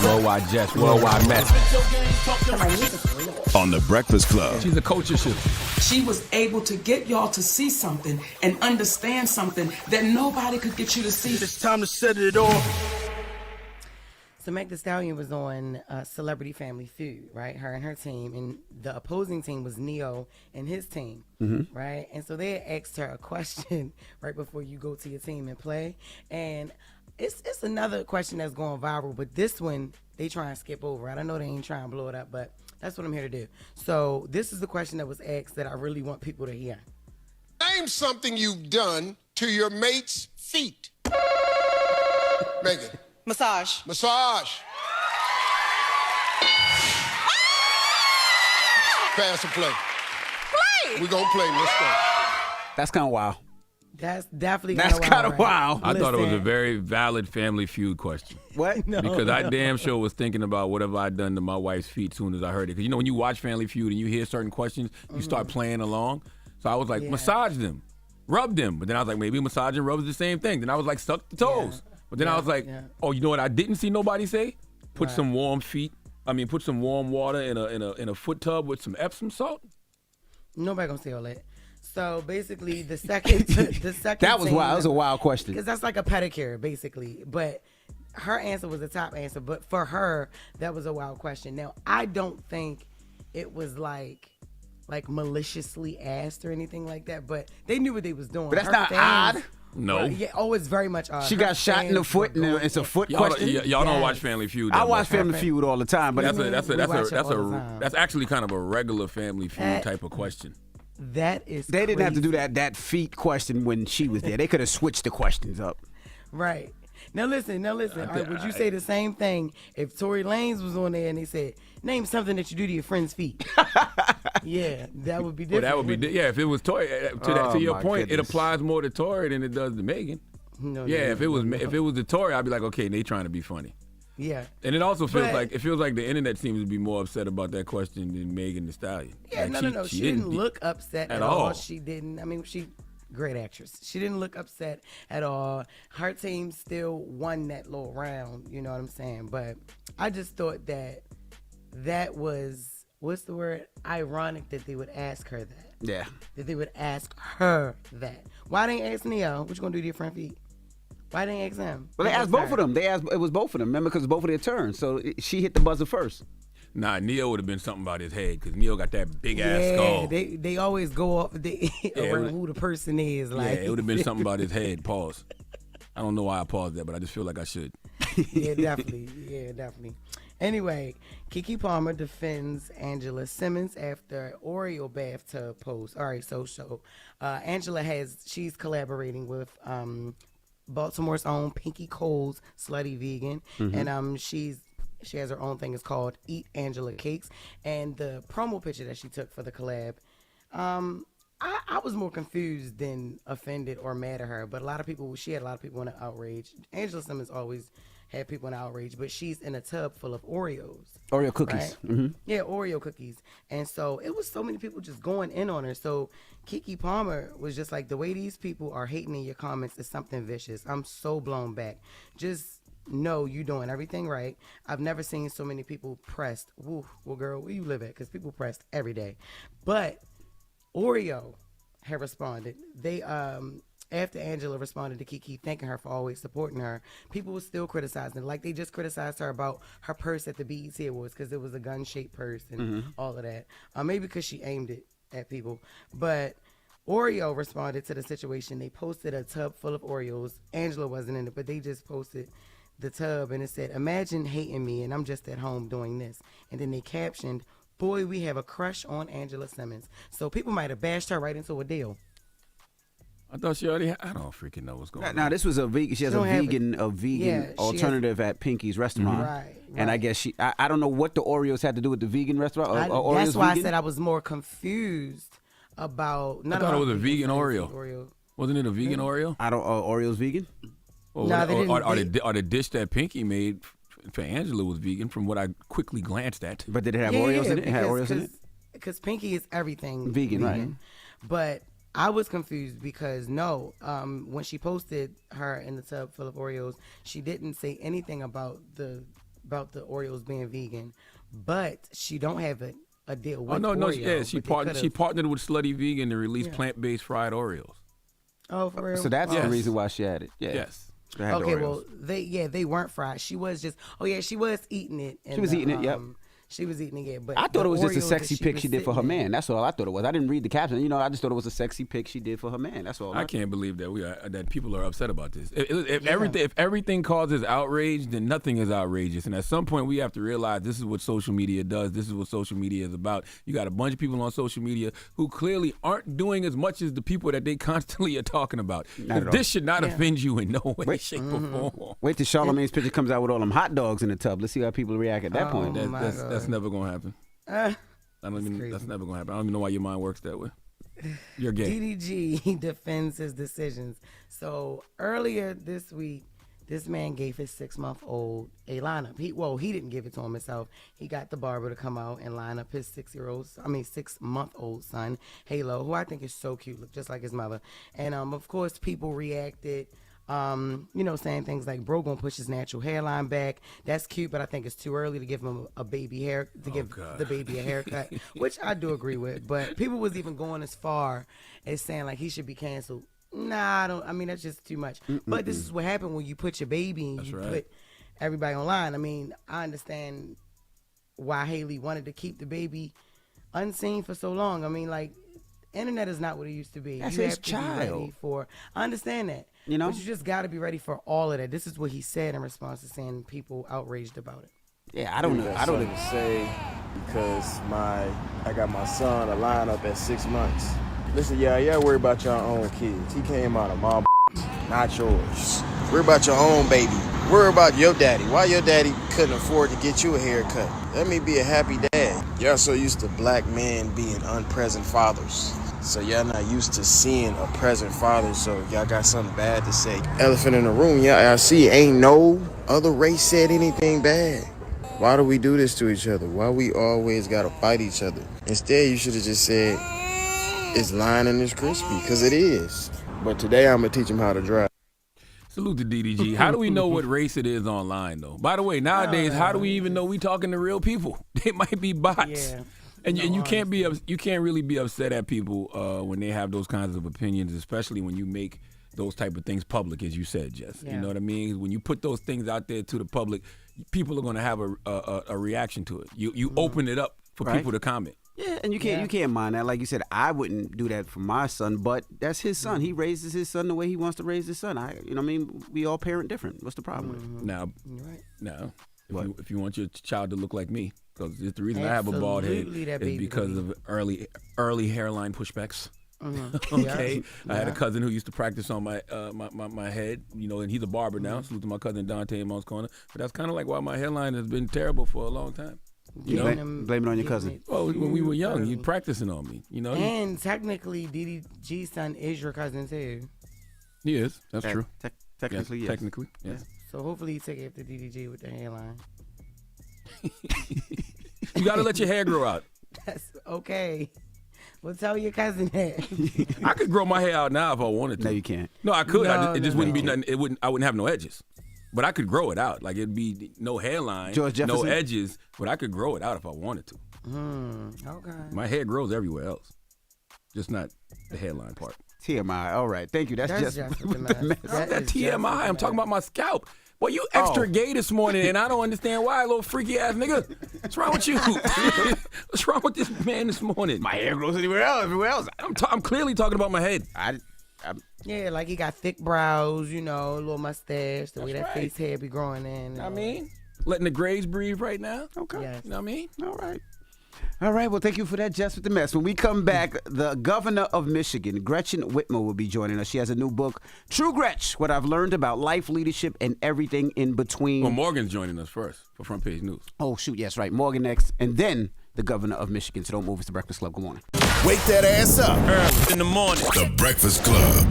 Worldwide Jess, worldwide Mess. On The Breakfast Club. She's a culture shift. She was able to get y'all to see something and understand something that nobody could get you to see. It's time to set it off. So Megan Thee Stallion was on Celebrity Family Feud, right? Her and her team, and the opposing team was Neo and his team, right? And so they had asked her a question right before you go to your team and play, and it's another question that's going viral, but this one they try and skip over. I know they ain't trying to blow it up, but that's what I'm here to do. So this is the question that was asked that I really want people to hear. Name something you've done to your mate's feet. Megan. Massage. Massage. Pass and play. Play. We're gonna play. Let's go. That's kind of wild. That's definitely That's kind of wild. I thought it was a very valid Family Feud question. What? No, Because I damn sure was thinking about what have I done to my wife's feet as soon as I heard it. Because, you know, when you watch Family Feud and you hear certain questions, you start playing along. So I was like, massage them, rub them. But then I was like, maybe massage and rub is the same thing. Then I was like, suck the toes. But then I was like, oh, you know what I didn't see nobody say? Put some warm put some warm water in a foot tub with some Epsom salt. Nobody gonna say all that. So basically, the second That was wild. That was a wild question. Because that's like a pedicure, basically. But her answer was the top answer. But for her, that was a wild question. Now, I don't think it was like maliciously asked or anything like that. But they knew what they was doing. But that's her not fans, odd. No. It's very much odd. She Her got shot in the fans foot, were and going- it's a foot Y'all, question. y'all don't watch Family Feud. I that watch much. Family Feud all the time, but That's actually kind of a regular Family Feud type of question. That is they didn't have to do crazy. that feet question when she was there. They could have switched the questions up. Right. Now listen. All right, would you say the same thing if Tory Lanez was on there and they said, name something that you do to your friend's feet? Yeah, that would be different. Well, that would be if it was Tory. To your point, goodness. it applies more to Tory than it does to Megan. No, If it was the Tory, I'd be like, okay, they trying to be funny. Yeah. And it also feels But- like the internet seems to be more upset about that question than Megan Thee Stallion. Yeah, Like, no. She didn't look upset at at all. all. She didn't. I mean, great actress. She didn't look upset at all. Her team still won that little round. You know what I'm saying? But I just thought that was, what's the word? Ironic that they would ask her that. Yeah. That they would ask her that. Why didn't ask Neo? What you gonna do to your front feet? Why didn't ask him? Well, they asked both of them. It was both of them. Remember, because both of their turns. So she hit the buzzer first. Nah, Neo would have been something about his head because Neo got that big ass skull. They always go off around who the person is. Like, it would have been something about his head. Pause. I don't know why I paused that, but I just feel like I should. Yeah, definitely. Anyway, Keke Palmer defends Angela Simmons after Oreo bathtub post. All right, so Angela she's collaborating with Baltimore's own Pinky Cole's Slutty Vegan, and she has her own thing. It's called Eat Angela Cakes, and the promo picture that she took for the collab, I was more confused than offended or mad at her. But she had a lot of people in outrage. Angela Simmons always had people in outrage, but she's in a tub full of Oreos. Oreo cookies. Right? Yeah, Oreo cookies. And so it was so many people just going in on her. So Keke Palmer was just like, the way these people are hating in your comments is something vicious. I'm so blown back. Just know you're doing everything right. I've never seen so many people pressed. Woo, well, girl, where you live at? Because people pressed every day. But Oreo had responded. They after Angela responded to Keke thanking her for always supporting her, people were still criticizing. Like they just criticized her about her purse at the BET Awards because it was a gun-shaped purse and all of that. Maybe because she aimed it at people. But Oreo responded to the situation. They posted a tub full of Oreos. Angela wasn't in it, but they just posted the tub and it said, "Imagine hating me and I'm just at home doing this." And then they captioned, "Boy, we have a crush on Angela Simmons." So people might have bashed her right into a deal. I thought she already I don't freaking know what's going on. Now this was a vegan. She has a vegan alternative at Pinky's restaurant. Right. And I guess I don't know what the Oreos had to do with the vegan restaurant. That's why I said I was more confused about. I thought it was a vegan Oreo. Wasn't it a vegan Oreo? Oreo's vegan. Or the dish that Pinky made for Angela was vegan, from what I quickly glanced at. But did it have Oreos in it? It had Oreos in it? Because Pinky is everything vegan, right? But I was confused because when she posted her in the tub full of Oreos, she didn't say anything about the about the Oreos being vegan, but she don't have a deal with no, Oreo. she partnered with Slutty Vegan to release plant-based fried Oreos. Oh, for real? So that's Yes. the reason why she had it. Yeah. Yes. They had the Okay, Oreos. well, they weren't fried. She was just, she was eating it. She was eating it, yep. She was eating it, but I thought it was just a Oreos sexy that pic she was did for her sitting in- man. That's all I thought it was. I didn't read the caption. I just thought it was a sexy pic she did for her man. That's all. I can't believe that that people are upset about this. If everything causes outrage, then nothing is outrageous. And at some point, we have to realize this is what social media does. This is what social media is about. You got a bunch of people on social media who clearly aren't doing as much as the people that they constantly are talking about. Not at all. This should not offend you in no way, shape, or form. Wait till Charlamagne's picture comes out with all them hot dogs in the tub. Let's see how people react at that point. That's never gonna happen. That's never gonna happen. I don't even know why your mind works that way. You're gay. DDG defends his decisions. So earlier this week, this man gave his 6-month-old a lineup. He didn't give it to him himself. He got the barber to come out and line up his 6-month-old son, Halo, who I think is so cute, look just like his mother. And of course, people reacted. Saying things like, bro gonna push his natural hairline back. That's cute, but I think it's too early to give him a baby hair, the baby a haircut, which I do agree with. But people was even going as far as saying like he should be canceled. Nah, I don't. I mean, that's just too much. But this is what happened when you put your baby and put everybody online. I mean, I understand why Haley wanted to keep the baby unseen for so long. I mean, like, internet is not what it used to be. That's you his have to child. be ready for. I understand that. But you just got to be ready for all of that. This is what he said in response to saying people outraged about it. Yeah, I don't know. I don't even say because I got my son a lineup at 6 months. Listen, y'all worry about your own kids. He came out of my not yours. Worry about your own baby. Worry about your daddy. Why your daddy couldn't afford to get you a haircut? Let me be a happy dad. Y'all so used to black men being unpresent fathers. So y'all not used to seeing a present father, so y'all got something bad to say. Elephant in the room, y'all see ain't no other race said anything bad. Why do we do this to each other? Why we always gotta fight each other? Instead, you should have just said, it's lying and it's crispy, because it is. But today, I'm gonna teach him how to drive. Salute to DDG. How do we know what race it is online, though? By the way, nowadays, how do we even know we talking to real people? They might be bots. Yeah. And you can't really be upset at people when they have those kinds of opinions, especially when you make those type of things public, as you said, Jess. Yeah. You know what I mean? When you put those things out there to the public, people are going to have a reaction to it. You open it up for people to comment. Yeah, and you can't mind that. Like you said, I wouldn't do that for my son, but that's his son. He raises his son the way he wants to raise his son. We all parent different. What's the problem with it? Now, if you want your child to look like me, because it's the reason I have a bald head is because of early hairline pushbacks. Okay, I had a cousin who used to practice on my my head, and he's a barber now. Salute to my cousin Dante in Monk's Corner. But that's kind of like why my hairline has been terrible for a long time. Blame it on your cousin. Well, when we were young, he practicing on me. And technically, DDG's son is your cousin too. He is. That's true. Technically, yes. Technically, yes. So hopefully you take after DDG with the hairline. You got to let your hair grow out. That's okay. Well, tell your cousin that. I could grow my hair out now if I wanted to. No, you can't. No, I could. It just wouldn't be no. nothing. I wouldn't have no edges. But I could grow it out. Like, it'd be no hairline, George no Jefferson? edges, but I could grow it out if I wanted to. Okay. My hair grows everywhere else, just not the hairline part. TMI. All right. Thank you. That's Jess with the mess. That TMI. I'm talking about my scalp. Boy, you extra gay this morning, and I don't understand why, little freaky ass nigga. What's wrong with you? What's wrong with this man this morning? My hair grows everywhere else. I'm clearly talking about my head. Yeah, like he got thick brows, a little mustache, the way that right. face hair be growing in. I mean, letting the grays breathe right now. Okay. Yes. You know what I mean? All right. Well, thank you for that, Jess with the mess. When we come back, the governor of Michigan, Gretchen Whitmer, will be joining us. She has a new book, True Gretch, What I've Learned About Life, Leadership, and Everything in Between. Well, Morgan's joining us first for Front Page News. Oh, shoot. Yes, right. Morgan next. And then the governor of Michigan. So don't move. It's the Breakfast Club. Good morning. Wake that ass up. Early in the morning. The Breakfast Club.